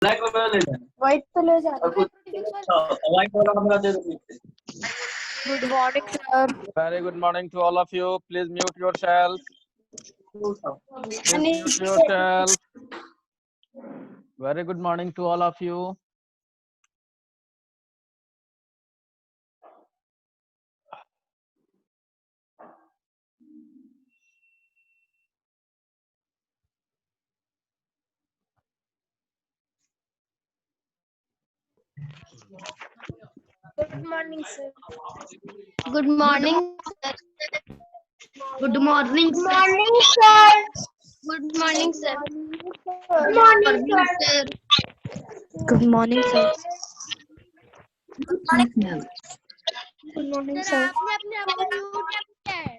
White तो ले जा व्हाइट वाला हमारा दे दो। Good morning, sir. Very good morning to all of you. Please mute yourself. Please mute yourself. Very good morning to all of you. Good morning, sir. Good morning, sir. Good morning, Good sir. morning, sir. Good morning, sir. Good morning, sir. Good morning, sir. Good morning sir sir. आपने अपने आप को mute किया है।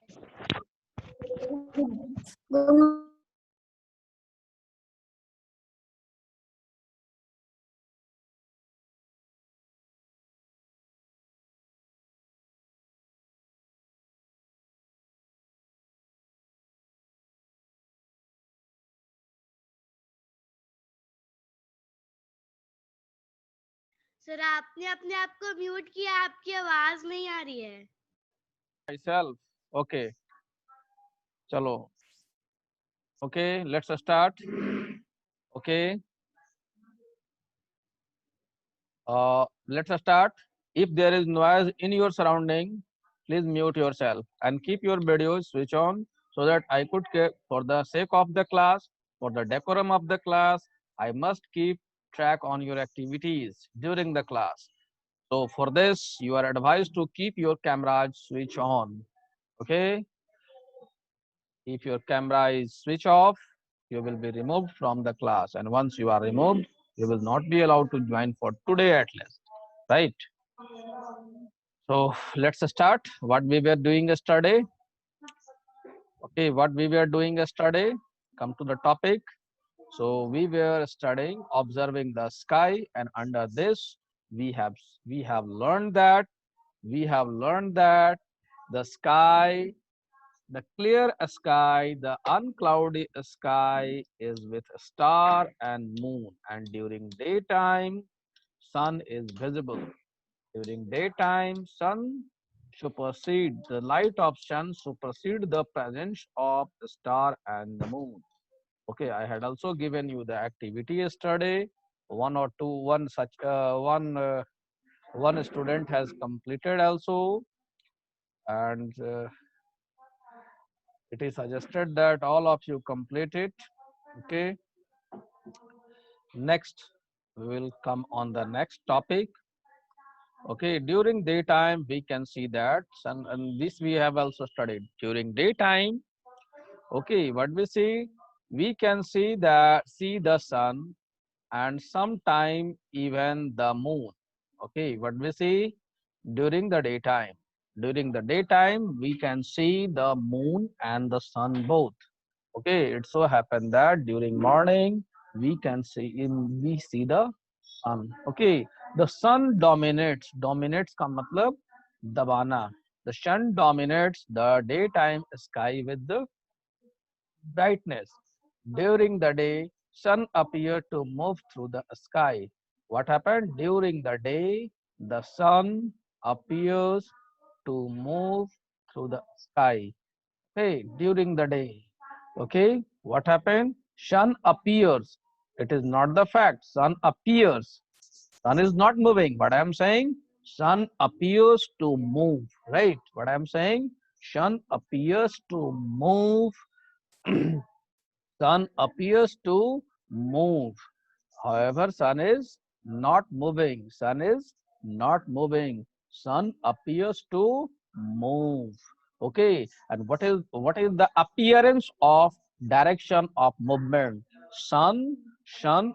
Sir आपने अपने आप को म्यूट किया, आपकी आवाज नहीं आ रही है। Myself. Okay. Chalo. Okay, let's start. Okay. Let's start. If there is noise in your surrounding, please mute yourself and keep your video switch on so that I could, for the sake of the class, for the decorum of the class, I must keep track on your activities during the class. So for this, you are advised to keep your camera switch on. Okay. If your camera is switch off, you will be removed from the class. And once you are removed, you will not be allowed to join for today at least. Right? So let's start what we were doing yesterday. Okay, what we were doing yesterday, come to the topic. So we were studying observing the sky, and under this we have learned that the sky, the clear sky, the uncloudy sky is with star and moon, and during daytime sun is visible. During daytime, sun supersede the light of sun supersede the presence of the star and the moon. Okay, I had also given you the activity yesterday. One student has completed also, and it is suggested that all of you complete it. Okay. Next, we will come on the next topic. Okay, during daytime, we can see that sun, and this we have also studied. During daytime, okay, what we see, we can see the sun and sometime even the moon. Okay, what we see during the daytime. During the daytime, we can see the moon and the sun both. Okay, it so happened that during morning we see the sun. Okay, the sun dominates का मतलब दबाना. The sun dominates the daytime sky with the brightness. During the day, sun appear to move through the sky. What happened during the day? The sun appears to move through the sky. Hey, during the day. Okay, what happened? Sun appears. It is not the fact. Sun appears. Sun is not moving. What I am saying? Sun appears to move. Right? What I am saying? Sun appears to move. Sun appears to move. However, sun is not moving. Sun is not moving. Sun appears to move. Okay. And what is the appearance of direction of movement? Sun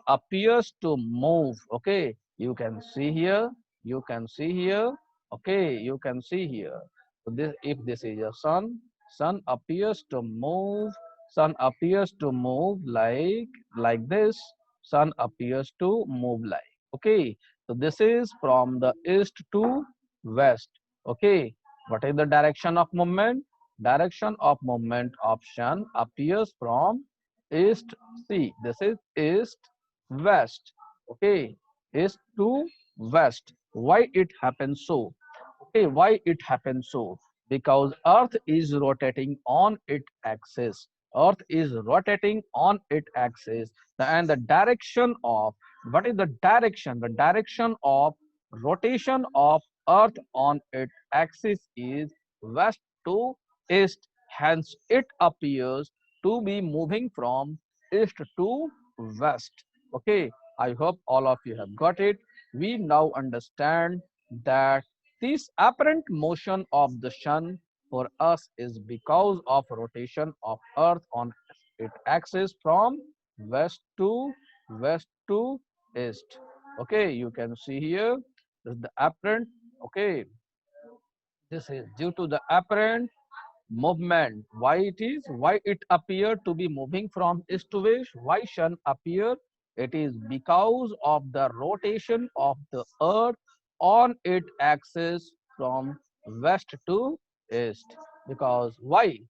appears to move. Okay. You can see here. You can see here. Okay. You can see here. So if this is a sun appears to move. Sun appears to move like this. Sun appears to move like. Okay, so this is from the east to west. Okay, what is the direction of movement? Direction of movement of sun appears from east. See, this is east west. okay, east to west. Why it happens so? Okay, why it happens so? Because Earth is rotating on its axis. Earth is rotating on its axis, and the direction of, what is the direction? The direction of rotation of Earth on its axis is west to east. Hence, it appears to be moving from east to west. Okay, I hope all of you have got it. We now understand that this apparent motion of the sun for us is because of rotation of Earth on its axis from west to east. Okay, you can see here this is the apparent. Okay, this is due to the apparent movement. Why it appeared to be moving from east to west? Why sun appear? It is because of the rotation of the earth on its axis from west to east. Because why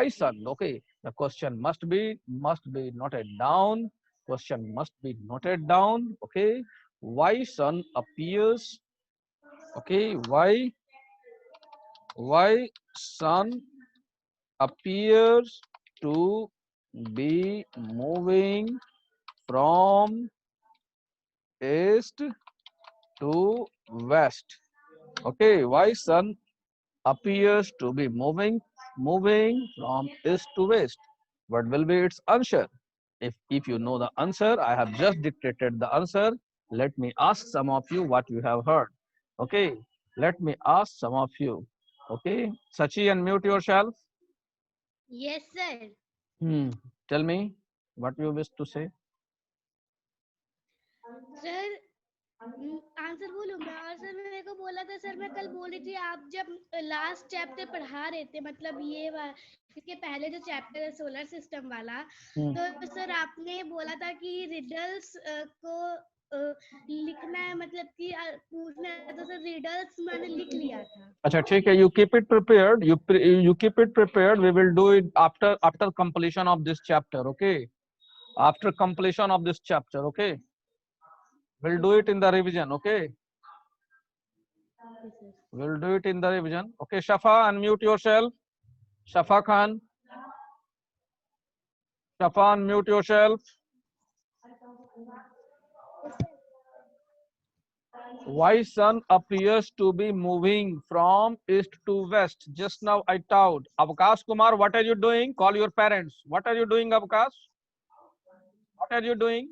sun? Okay, the question must be noted down. Question must be noted down. Okay, why sun appears? Okay, why sun appears to be moving from east to west. Okay, why sun appears to be moving from east to west? What will be its answer? If you know the answer, I have just dictated the answer. Let me ask some of you what you have heard. Okay, let me ask some of you. Okay, Sachi, unmute yourself. Yes, sir. Tell me what you wish to say. Sir answer बोलूं मैं? और sir मेरे को बोला था sir, मैं कल बोल रही थी आप जब लास्ट चैप्टर पढ़ा रहे थे, मतलब इसके पहले जो चैप्टर है सोलर सिस्टम वाला, तो सर आपने बोला था कि रिडल्स को लिखना है, मतलब कि पूछना है, तो सर रिडल्स मैंने लिख लिया था. अच्छा ठीक है, you keep it prepared. You keep it prepared. We will do it after completion of this chapter. Okay, after completion of this chapter. Okay, we'll do it in the revision. Okay, we'll do it in the revision. Okay, Shafa, unmute yourself. Shafa Khan. Shafa, unmute yourself. Why sun appears to be moving from east to west? Just now I told. Avkash Kumar, what are you doing? Call your parents. What are you doing, Avkash? What are you doing?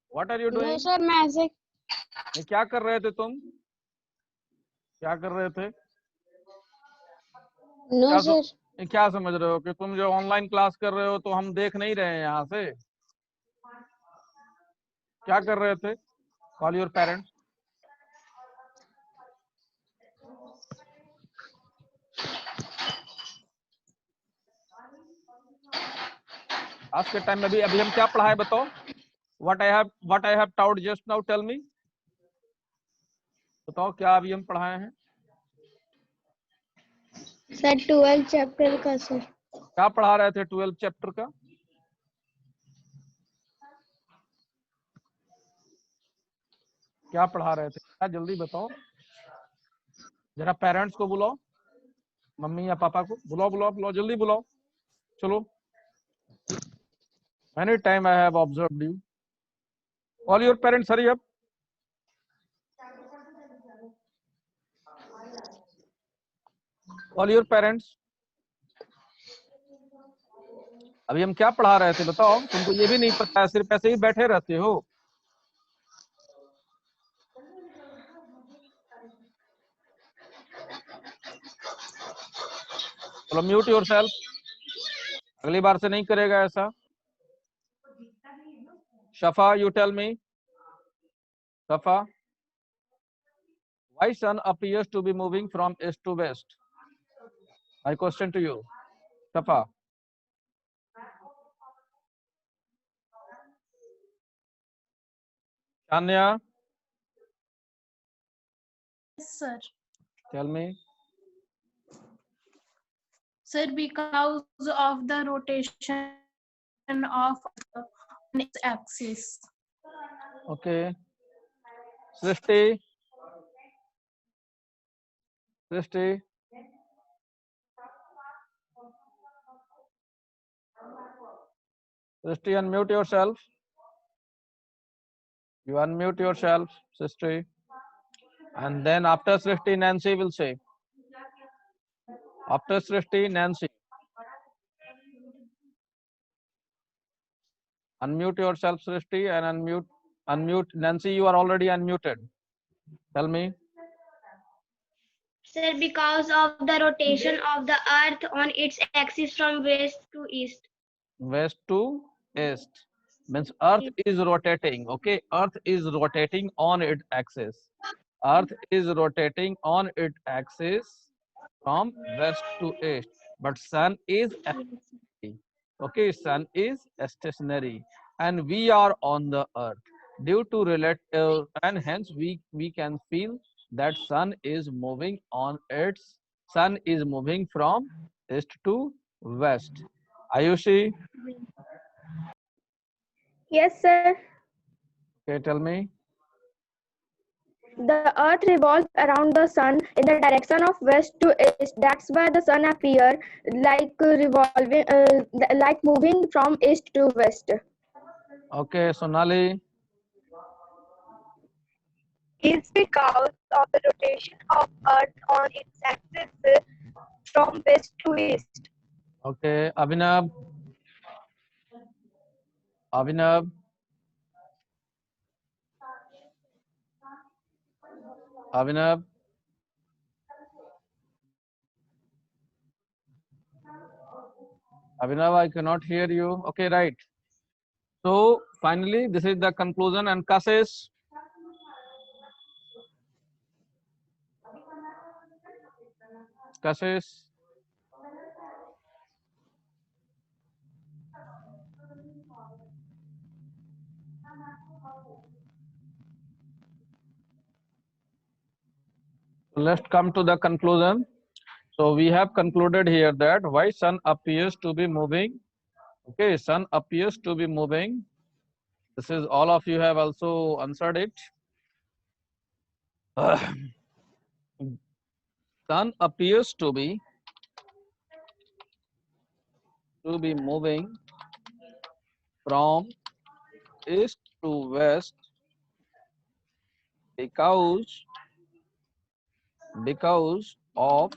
What are you doing? No sir, मैं ऐसे ये क्या कर रहे थे तुम? क्या कर रहे थे? No sir. ये क्या समझ रहे हो कि तुम जो ऑनलाइन क्लास कर रहे हो तो हम देख नहीं रहे हैं यहाँ से? क्या कर रहे थे? Call your parents. आज के टाइम में अभी हम क्या पढ़ाए बताओ? What I have taught just now, tell me. बताओ क्या अभी हम पढ़ाए हैं? सर 12 चैप्टर का सर. क्या पढ़ा रहे थे 12 चैप्टर का? क्या पढ़ा रहे थे? क्या जल्दी बताओ. जरा पेरेंट्स को बुलाओ, मम्मी या पापा को बुलाओ, जल्दी बुलाओ. चलो. Many time I have observed you. All your parents, hurry up. All your parents. अभी हम क्या पढ़ा रहे थे बताओ? तुमको ये भी नहीं पता है, सिर्फ ऐसे ही बैठे रहते हो. चलो म्यूट योरसेल्फ. अगली बार से नहीं करेगा ऐसा. शफा, you tell me. Shafa, why sun appears to be moving from east to west? My question to you, Shafa. Tanya, Yes, sir. tell me. Sir, because of the rotation of on its axis. Okay. Srishti. Srishti. Srishti, unmute yourself. You unmute yourself, Srishti. And then after Srishti, Nancy will say. After Srishti, Nancy. Unmute yourself, Srishti, and unmute Nancy. You are already unmuted. Tell me. Sir, because of the rotation of the earth on its axis from west to east. West to east means Earth is rotating. Okay, Earth is rotating on its axis. Earth is rotating on its axis from west to east, but Sun is stationary. Okay, Sun is stationary, and we are on the Earth. Due to relative, and hence we can feel that Sun is moving on its. Sun is moving from east to west. Ayushi, Yes, sir. okay, tell me. The earth revolves around the sun in the direction of west to east. That's why the sun appears like revolving, like moving from east to west. Okay, Sonali. Is because of the rotation of earth on its axis from west to east. Okay, Abhinav. Abhinav. Abhinav. Abhinav, I cannot hear you. Okay, right. So finally, this is the conclusion. And Kashish. Kashish. Let's come to the conclusion. So we have concluded here that why Sun appears to be moving. Okay, Sun appears to be moving. This is all of you have also answered it. Sun appears to be moving from east to west because of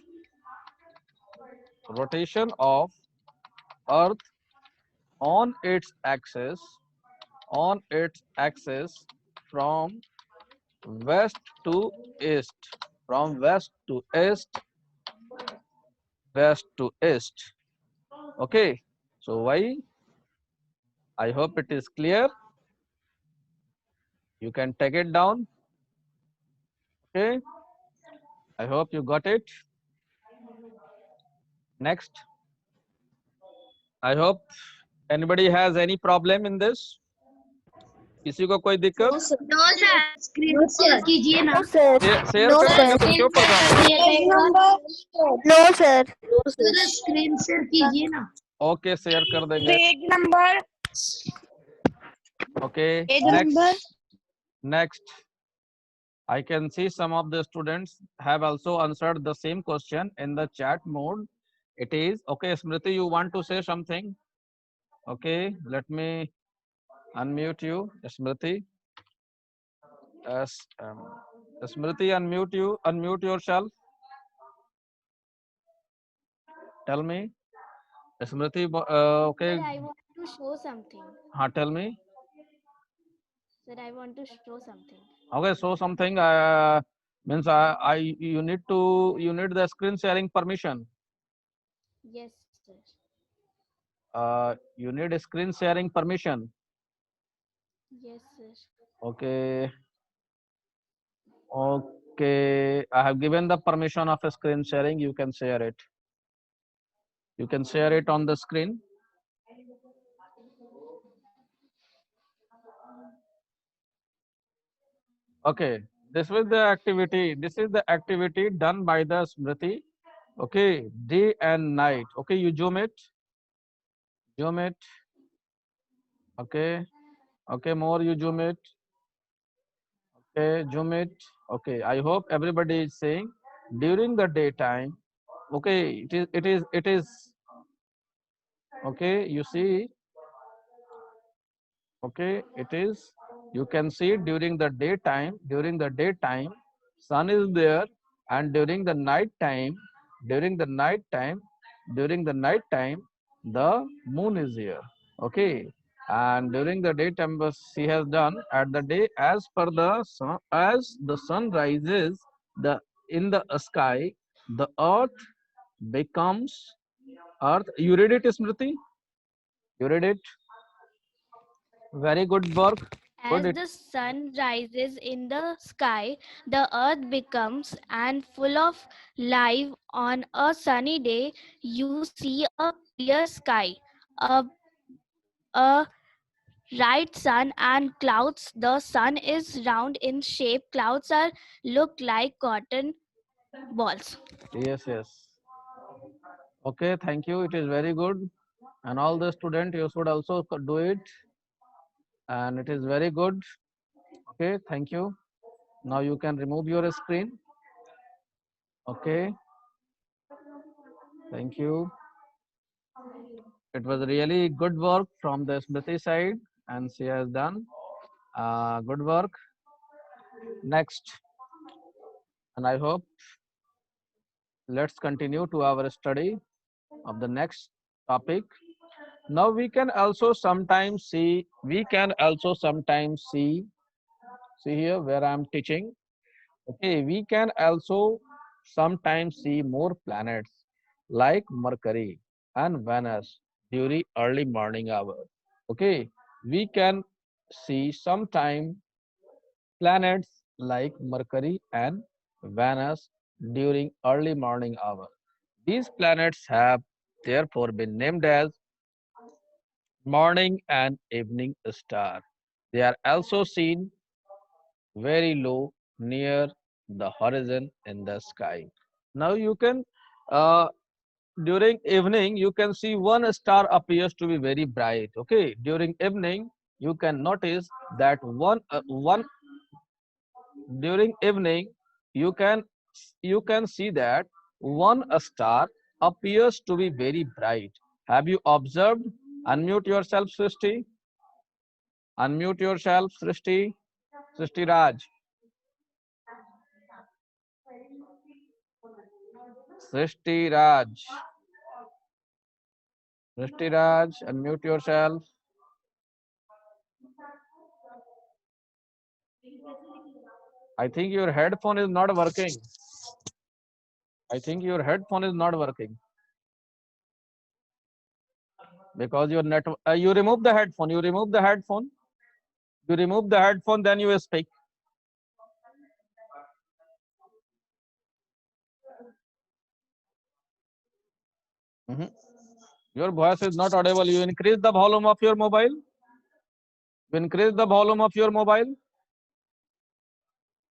rotation of earth on its axis from west to east, from west to east. Okay, so why? I hope it is clear. You can take it down. Okay, I hope you got it. Next, I hope anybody has any problem in this. किसी को कोई दिक्कत? No, sir. Screen share कीजिए ना. No, sir. Share No, करो sir. फिर क्यों परेशान हो? No, sir. Sir screen share कीजिए ना. ओके, शेयर कर देंगे. Page number. Okay, next. I can see some of the students have also answered the same question in the chat mode. It is okay. Smriti, you want to say something? Okay, let me unmute you, Smriti. Yes, Smriti, unmute yourself. Tell me, Smriti. Okay. Sir, I want to show something. Tell me. Sir, I want to show something. Okay, so something means you need the screen sharing permission. Yes, sir. You need a screen sharing permission. Yes, sir. Okay. Okay, I have given the permission of a screen sharing. You can share it. You can share it on the screen. Okay, this is the activity. This is the activity done by the Smriti. Okay, day and night. Okay, you zoom it. Okay, Okay, more you zoom it. Okay, zoom it. Okay, I hope everybody is saying during the daytime. Okay, it is. Okay, you see. Okay, it is. You can see during the daytime. During the daytime, sun is there, and during the night time, during the night time, the moon is here. Okay, and during the daytime, she has done at the day as per the sun, as the sun rises, the in the sky, the earth becomes earth. You read it, Smriti? You read it? Very good work. Good. As the sun rises in the sky, the earth becomes and full of life. On a sunny day, you see a clear sky, a bright sun and clouds. The sun is round in shape. Clouds are look like cotton balls. Yes, yes. Okay, thank you. It is very good. And all the student, you should also do it. And it is very good. Okay, thank you. Now you can remove your screen. Okay, thank you. It was really good work from the Smriti side, and she has done good work. Next, and I hope let's continue to our study of the next topic. Now we can also sometimes see here where I am teaching. Okay, we can also sometimes see more planets like Mercury and Venus during early morning hour. Okay, we can see sometime planets like Mercury and Venus during early morning hour. These planets have therefore been named as morning and evening star. They are also seen very low near the horizon in the sky. Now you can uh, during evening you can see one star appears to be very bright. Okay, during evening you can notice that one during evening you can see that one star appears to be very bright. Have you observed? Unmute yourself, Srishti. Unmute yourself, Srishti. Srishti Raj. Srishti Raj. Srishti Raj, unmute yourself. I think your headphone is not working. I think your headphone is not working because your net. You remove the headphone. You remove the headphone. You remove the headphone, then you speak. Mhm. Your voice is not audible. You increase the volume of your mobile. You increase the volume of your mobile.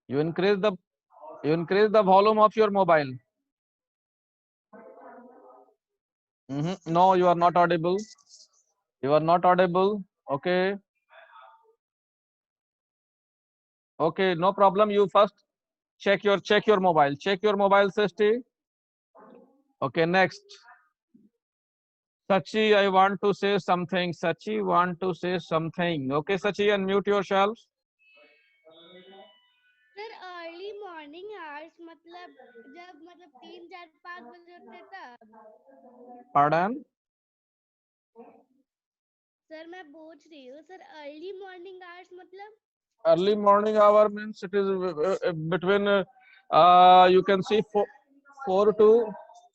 You increase the volume of your mobile. No, you are not audible. You are not audible. Okay. Okay, no problem. You first check your mobile. Check your mobile, Srishti. Okay, next. Sachi, I want to say something. Sachi want to say something. Okay, Sachi, unmute yourself. Sir early morning hours मतलब जब मतलब 3 4 5 बजे उठते तब Pardon? Sir मैं पूछ रही हूँ सर अर्ली मॉर्निंग आवर्स मतलब Early morning hour means it is between you can see 4 to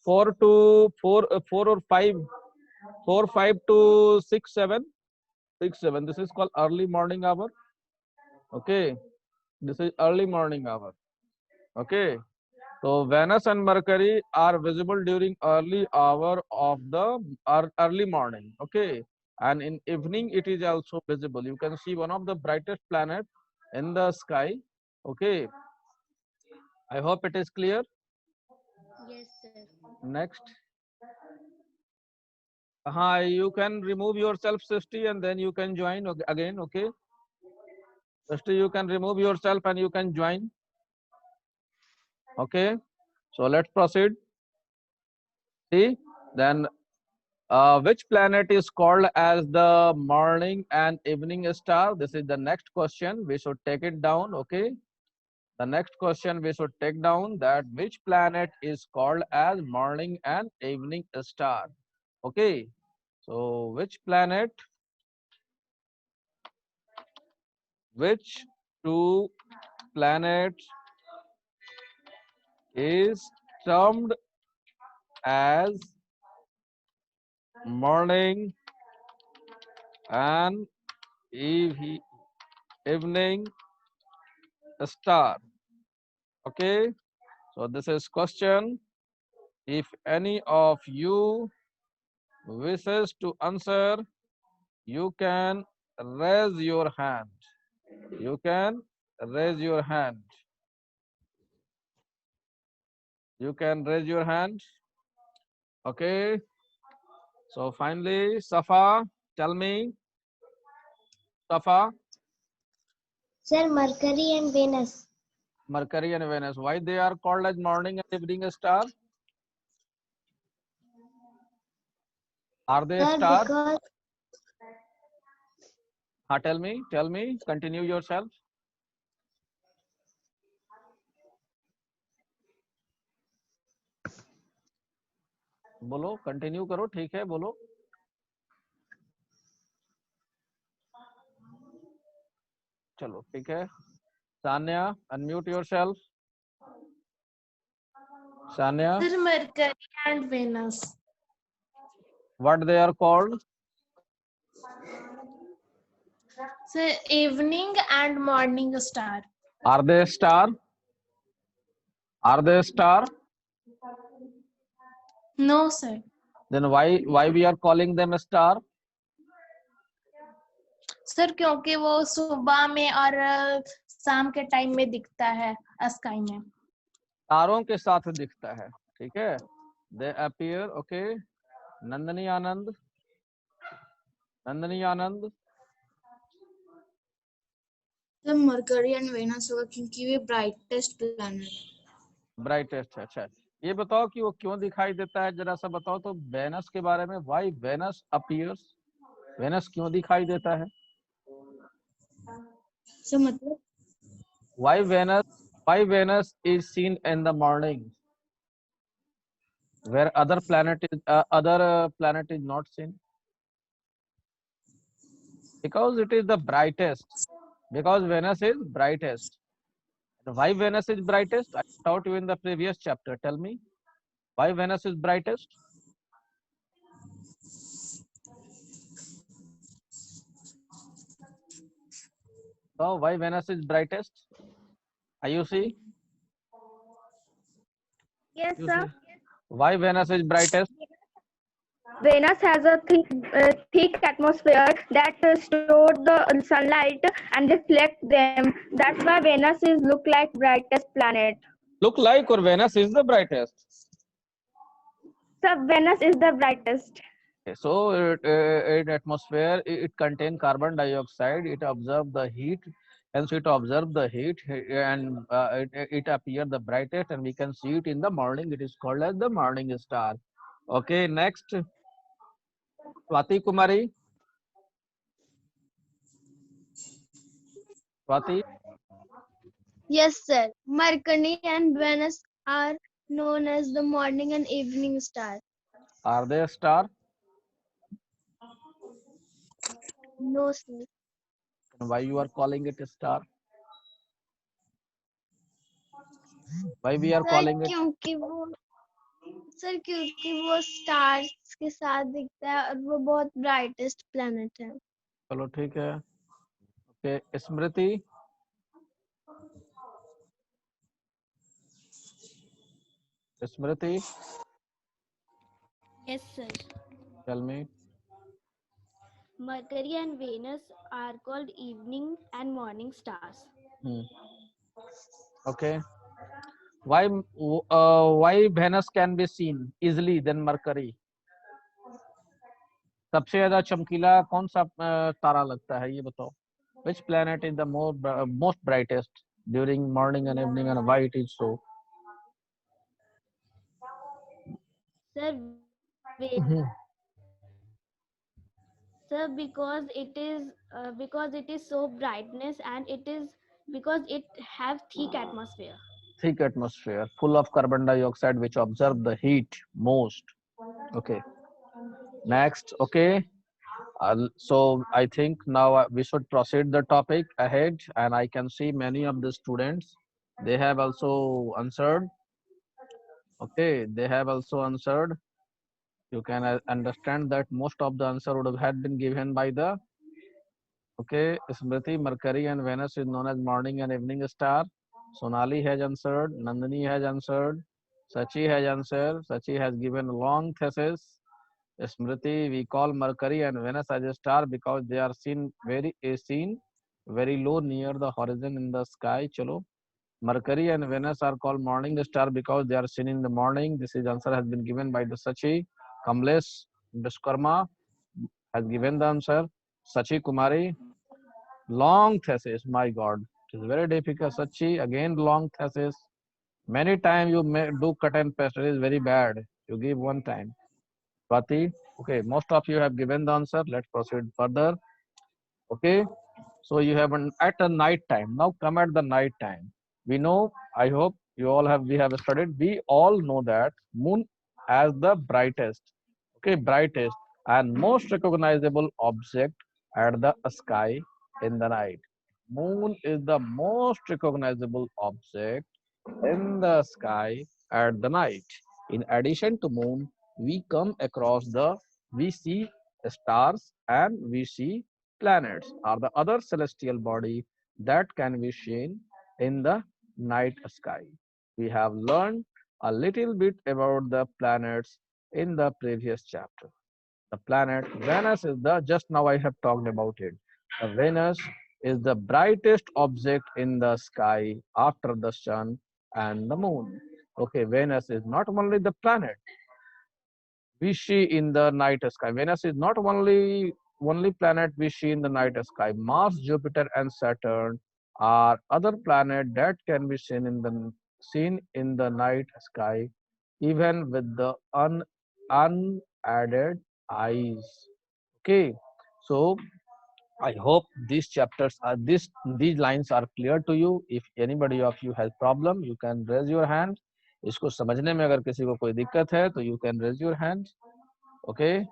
4 or 5 4 5 to 6 7 6 7. This is called early morning hour. Okay, this is early morning hour. Okay, so Venus and Mercury are visible during early hour of the early morning. Okay, and in evening it is also visible. You can see one of the brightest planet in the sky. Okay, I hope it is clear. Yes sir Next, hi, you can remove yourself, Srishti, and then you can join again. Okay, Srishti, you can remove yourself and you can join. Okay, so let's proceed. See, then which planet is called as the morning and evening star? This is the next question. We should take it down. Okay, the next question we should take down, that which planet is called as morning and evening star. Okay, so which planet, which two planets is termed as morning and evening star? Okay, so this is question. If any of you wishes to answer, you can raise your hand. You can raise your hand. You can raise your hand. Okay, so finally, Safa, tell me. Safa, Sir, Mercury and Venus. Mercury and Venus, why they are called as morning and evening star? Are they Sir, stars? because Tell me, continue yourself. बोलो, continue करो, ठीक है, बोलो. चलो, ठीक है. Sanya, unmute yourself. Sanya, Sir, Mercury and Venus. what they are called? Sir, evening and morning star. Are they star? Are they star? No, sir. Then why we are calling them a star? Sir क्योंकि वो सुबह में और शाम के time में दिखता है स्काई में. तारों के साथ दिखता है, ठीक है. They appear, okay. नंदनी आनंद, नंदनी आनंद. तो मरकरी एंड वेनस होगा क्योंकि वे ब्राइटेस्ट प्लैनेट. ब्राइटेस्ट है. अच्छा, ये बताओ कि वो क्यों दिखाई देता है, जरा सा बताओ तो वेनस के बारे में. Why Venus appears? वेनस क्यों दिखाई देता है? सो मतलब Why Venus is seen in the morning where other planet is not seen? Because it is the brightest. Because Venus is brightest. Why Venus is brightest? I taught you in the previous chapter. Tell me why Venus is brightest. So why Venus is brightest? Ayushi? Yes, You sir. see? Why Venus is brightest? Venus has a thick atmosphere that store the sunlight and reflect them. That's why Venus is look like brightest planet. Look like, or Venus is the brightest? So Venus is the brightest. Okay, so in atmosphere it contains carbon dioxide. It absorbs the heat, and so it absorbs the heat, and it appears the brightest, and we can see it in the morning. It is called as the morning star. Okay, next, Swati Kumari. Swati, yes, sir. Mercury and Venus are known as the morning and evening star. are they a star? No, sir. Why you are calling it a star? Why we are calling it? क्योंकि वो stars के साथ दिखता है और वो बहुत brightest planet है. चलो ठीक है. Okay, Smriti. Smriti, Yes, sir. tell me. Mercury and Venus are called evening and morning stars. Okay. Why Venus can be seen easily than Mercury? सबसे ज्यादा चमकीला कौन सा तारा लगता है, ये बताओ. Which planet is the most brightest during morning and evening, and why it is so? Sir, Mhm. sir, because it is so brightness and it is because it have thick atmosphere. Thick atmosphere, full of carbon dioxide, which absorb the heat most. Okay. Next. Okay. So I think now we should proceed the topic ahead, and I can see many of the students, they have also answered. Okay, they have also answered. You can understand that most of the answer would have had been given by the, okay, Smriti. Mercury and Venus is known as morning and evening star. Sonali has answered. Nandini has answered. Sachi has answered. Sachi has given a long thesis. Smriti, we call Mercury and Venus as a star because they are seen very low near the horizon in the sky. Chalo. Mercury and Venus are called morning star because they are seen in the morning. This is answer has been given by the Sachi. Kamlesh Vishkarma has given the answer. Sachi Kumari, long thesis. My God, it is very difficult. Sachi, again long thesis. Many times you may do cut and paste. It is very bad. You give one time. Swati, okay, most of you have given the answer. Let's proceed further. Okay, so you have at a night time. Now come at the night time. We know, I hope you all have, we have studied. We all know that moon as the brightest, okay, brightest and most recognizable object at the sky in the night. Moon is the most recognizable object in the sky at the night. In addition to moon, we see stars and we see planets are the other celestial body that can be seen in the night sky. We have learned a little bit about the planets in the previous chapter. The planet Venus is the, just now I have talked about it. The Venus is the brightest object in the sky after the sun and the moon. Okay, Venus is not only the planet we see in the night sky. Venus is not only planet we see in the night sky. Mars, Jupiter, and Saturn are other planets that can be seen in the night sky, even with the unadded eyes. Okay, so I hope these lines are clear to you. If anybody of you has problem, you can raise your hand. इसको समझने में अगर किसी को कोई दिक्कत है तो you can raise your hand. Okay.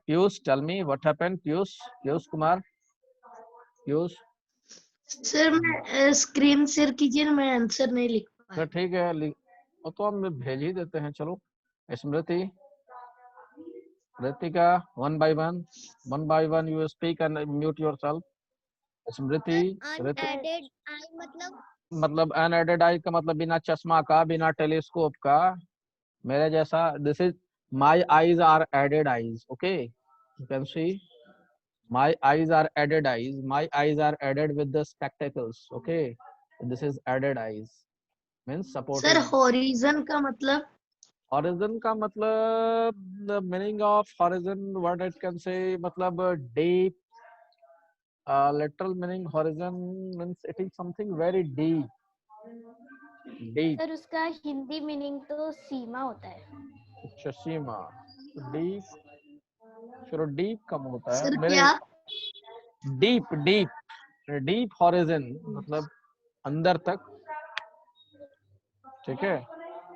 Piyush, tell me what happened. Piyush Kumar. Piyush. Sir मैं स्क्रीन शेयर कीजिए ना, मैं आंसर नहीं लिख तो पाया। ठीक है, वो तो हम भेज ही देते हैं. चलो. स्मृति, Ritika, one by one you speak and mute yourself. Smriti, Unadded eye मतलब अनएडेड आई का मतलब बिना चश्मा का, बिना टेलीस्कोप का, मेरे जैसा. This is my eyes are aided eyes. Okay, you can see my eyes are added eyes. My eyes are added with the spectacles. Okay, this is added eyes means sir supporting. Horizon का मतलब? Horizon का मतलब, the meaning of horizon, what it can say, मतलब deep. Literal meaning horizon means it is something very deep. Deep. Sir उसका Hindi meaning तो सीमा होता है. अच्छा, सीमा. Deep. चलो deep कम होता है सर मेरे. क्या? Deep, deep horizon मतलब अंदर तक. ठीक है.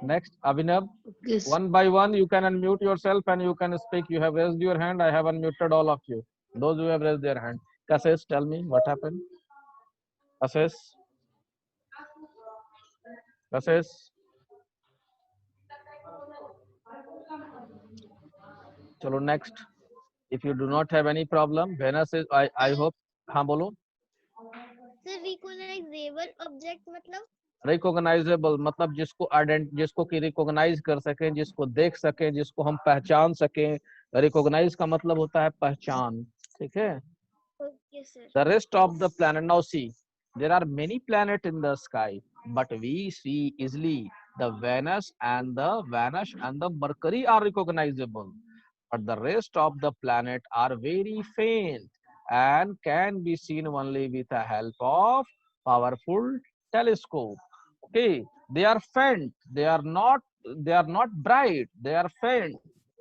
Next, Abhinav. Okay, sir. One by one, you can unmute yourself and you can speak. You have raised your hand. I have unmuted all of you. Those who have raised their hand. Kassis, tell me what happened. Kassis. Kassis. Chalo, next. If you do not have any problem, Venus is, I hope. हाँ बोलो. Sir, recognizable object मतलब? Recognisable मतलब जिसको कि recognise कर सकें, जिसको देख सकें, जिसको हम पहचान सकें. रिकॉग्नाइज का मतलब होता है पहचान. ठीक है. Okay, sir. The rest of the planet, now see, there are many planets in the sky, but we see easily the Venus and the Mercury are recognizable, but the rest of the planet are very faint and can be seen only with the help of powerful telescope. Okay, they are faint, they are not bright, they are faint,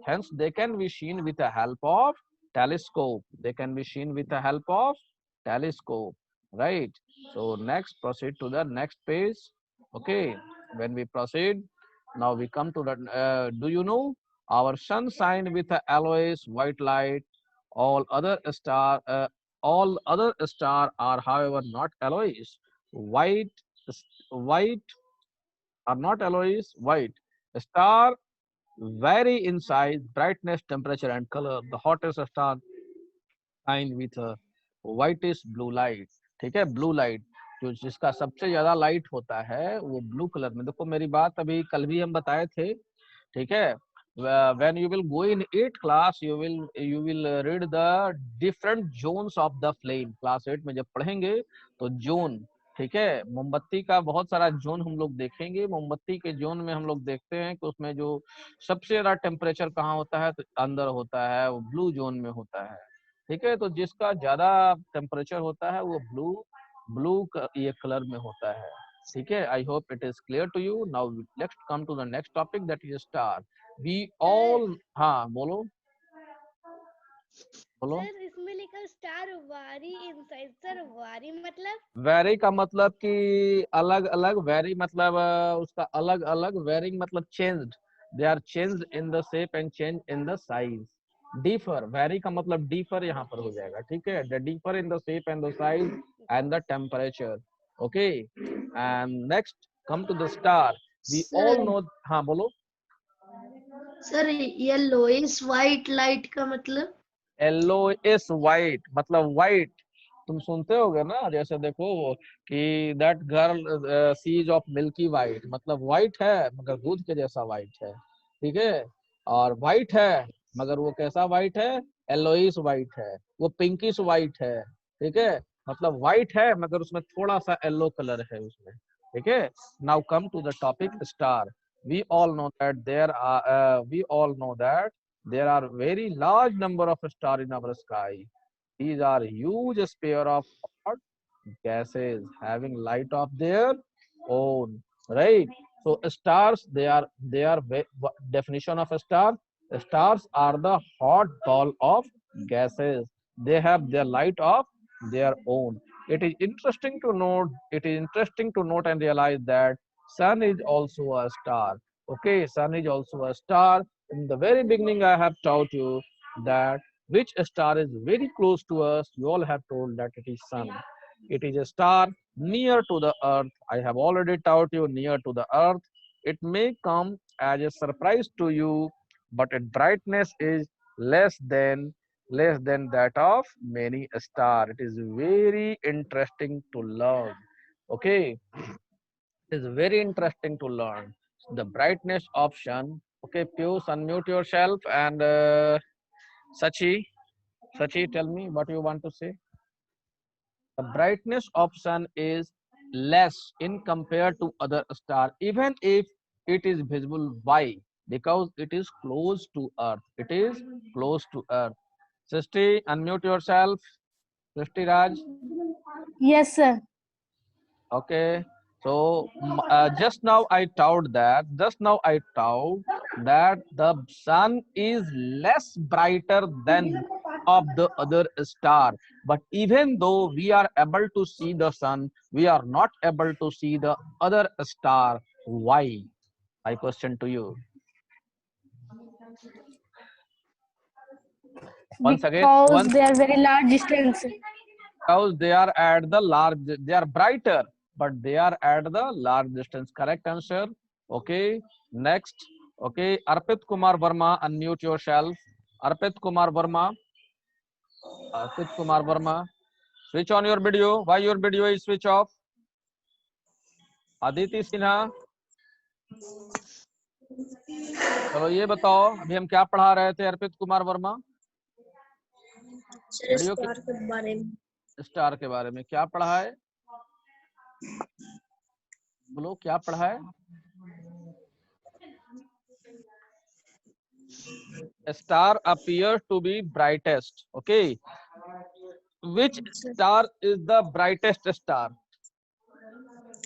hence they can be seen with the help of telescope. They can be seen with the help of telescope, right? So next, proceed to the next page. Okay, when we proceed, now we come to the do you know our sun shine with a always white light? All other star all other star are however not alloys. White white are not alloys. White star vary in size, brightness, temperature, and color. The hottest star shine with a whitish blue light. ठीक है, blue light जो जिसका सबसे ज्यादा light होता है वो blue colour में। देखो मेरी बात अभी कल भी हम बताए थे, ठीक है। When you will go in 8th class, you will read the different zones of the flame. Class 8 में जब पढ़ेंगे तो जोन, ठीक है, मोमबत्ती का बहुत सारा जोन हम लोग देखेंगे। मोमबत्ती के जोन में हम लोग देखते हैं कि उसमें जो सबसे ज्यादा टेम्परेचर कहाँ होता है, तो अंदर होता है, वो ब्लू जोन में होता है, ठीक है। तो जिसका ज्यादा टेम्परेचर होता है वो ब्लू ये कलर में होता है, ठीक है। I hope it is clear to you. Now let's come to the next topic, that is star. We all, हाँ बोलो बोलो। सर इसमें लिखा स्टार वारी इनसाइड, सर वारी मतलब वेरी का मतलब कि अलग अलग, वेरी मतलब उसका अलग अलग, वेरिंग मतलब changed, they are changed in the shape and change in the size. Differ, very का मतलब डिफर यहाँ पर हो जाएगा, ठीक है। The differ in the shape and the size and the temperature, okay. And next come to the star. We all know, हाँ बोलो। Sir yellowish white light का मतलब? येलो इज व्हाइट, मतलब व्हाइट तुम सुनते होगे ना, जैसे देखो कि that girl sees of milky white, मतलब व्हाइट है मगर दूध के जैसा व्हाइट है, ठीक है। और व्हाइट है मगर वो कैसा व्हाइट है, येलोइश व्हाइट है, वो पिंकिश व्हाइट है, ठीक है। मतलब व्हाइट है मगर उसमें थोड़ा सा येलो कलर है उसमें, ठीक है। Now come to the topic star. We all know that there are very large number of stars in our sky. These are huge sphere of hot gases having light of their own, right? So stars, definition of a star. Stars are the hot ball of gases. They have their light of their own. It is interesting to note. It is interesting to note and realize that sun is also a star. Okay, sun is also a star. In the very beginning, I have taught you that which star is very close to us. You all have told that it is sun. It is a star near to the earth. I have already taught you near to the earth. It may come as a surprise to you, but its brightness is less than that of many stars. It is very interesting to learn. Okay, it is very interesting to learn the brightness option. Okay, Piyush, unmute yourself, and Sachi, tell me what you want to say. The brightness of sun is less in compared to other star, even if it is visible. Why? Because it is close to earth. It is close to earth. Srishti, unmute yourself. Srishti Raj. Yes, sir. Okay. So just now I taught that. The sun is less brighter than of the other star. But even though we are able to see the sun, we are not able to see the other star. Why? My question to you. Once again, Because they are very large distance. because they are at the large, they are brighter, but they are at the large distance. Correct answer. Okay, next. Okay, Arpit Kumar Verma, unmute yourself. Arpit Kumar Verma. Switch on your video. Why your video is switch off? Aditi Sinha. चलो ये बताओ, अभी हम क्या पढ़ा रहे थे अर्पित Kumar Verma? Star के बारे में क्या पढ़ा है? बोलो क्या पढ़ा है? A star appears to be brightest. Okay, which star is the brightest star?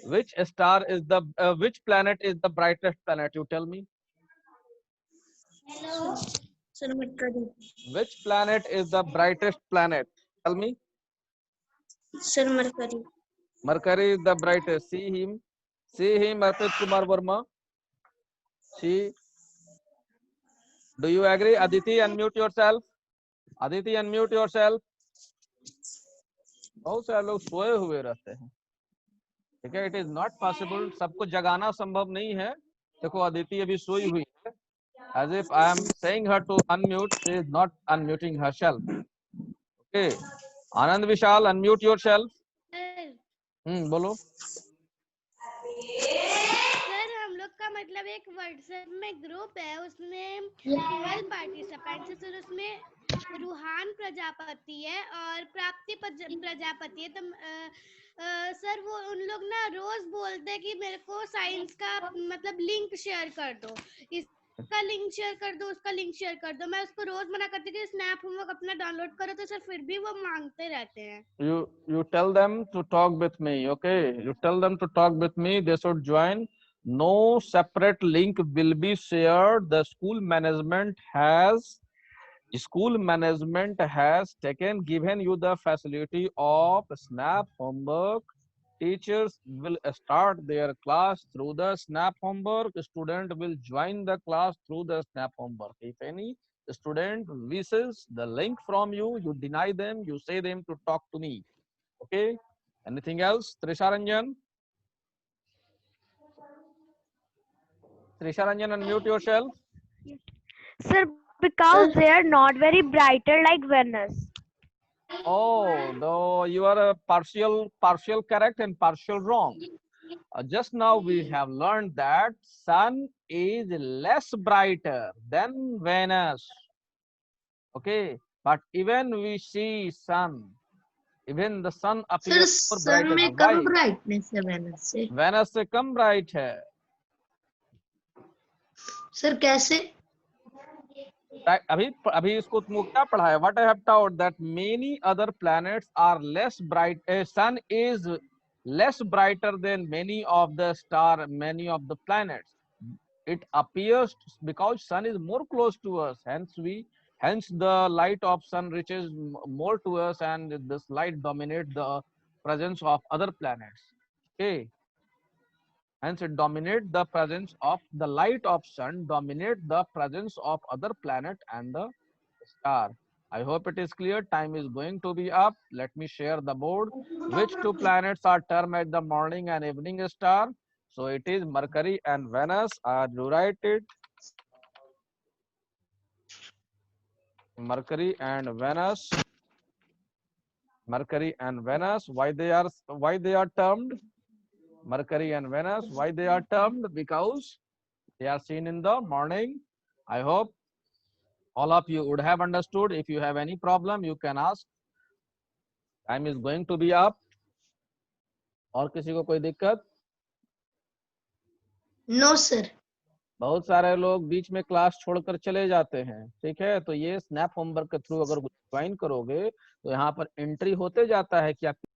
Which star is the which planet is the brightest planet? You tell me. Sir mercury Which planet is the brightest planet? Tell me. Sir mercury Mercury is the brightest. See him. See him, Arpit Kumar Verma. See. Do you agree? Aditi, unmute yourself. Aditi, unmute yourself. बहुत सारे लोग सोए हुए रहते हैं, ठीक है. It is not possible, सबको जगाना संभव नहीं है. देखो अदिति अभी सोई हुई है. As if I am saying her to unmute, she is not unmuting herself. Okay. Anand Vishal, unmute yourself. बोलो. सर हम लोग का मतलब एक व्हाट्सएप में ग्रुप है, उसमें 12 पार्टिसिपेंट्स, सर उसमें रूहान प्रजापति है और प्राप्ति प्रजापति है. तो सर वो उन लोग ना रोज बोलते हैं कि मेरे को साइंस का मतलब लिंक शेयर कर दो, इसका लिंक शेयर कर दो, उसका लिंक शेयर कर दो. मैं उसको रोज मना करती थी स्नैप होमवर्क अपना डाउनलोड करो, तो सर फिर भी वो मांगते रहते हैं. You tell them to talk with me, okay? You tell them to talk with me. They should join. No separate link will be shared. The school management has given you the facility of Snap homework. Teachers will start their class through the Snap homework. Student will join the class through the Snap homework. If any student wishes the link from you, you deny them, you say them to talk to me. Okay? Anything else? Trisha Ranjan? Trisha Ranjan, unmute yourself. Sir, because they are not very brighter like Venus. Oh, though you are a partial correct and partial wrong. Just now we have learned that sun is less brighter than Venus. Okay, but even we see sun, even the sun sir appears more sun brighter. में कम brightness है Venus से. Venus से कम bright है. Sir कैसे? अभी इसको तुमको क्या पढ़ा है? What I have taught that many other planets are less bright. A sun is less brighter than many of the planets. It appears because sun is more close to us. Hence the light of sun reaches more to us, and this light dominates the presence of other planets. Okay. Hence it dominates the presence of the light of sun, dominate the presence of other planet and the star. I hope it is clear. Time is going to be up. Let me share the board. Which two planets are termed as the morning and evening star? So it is Mercury and Venus. You write it. Mercury and Venus. Mercury and Venus. Why they are termed? Mercury and Venus, why they are termed? Because they are seen in the morning. I hope all of you would have understood. If you have any problem, you can ask. Time is going to be up. और किसी को कोई दिक्कत? No sir. बहुत सारे लोग बीच में class छोड़कर चले जाते हैं, ठीक है. तो ये स्नैप होमवर्क के थ्रू अगर ज्वाइन करोगे तो यहाँ पर एंट्री होते जाता है कि आप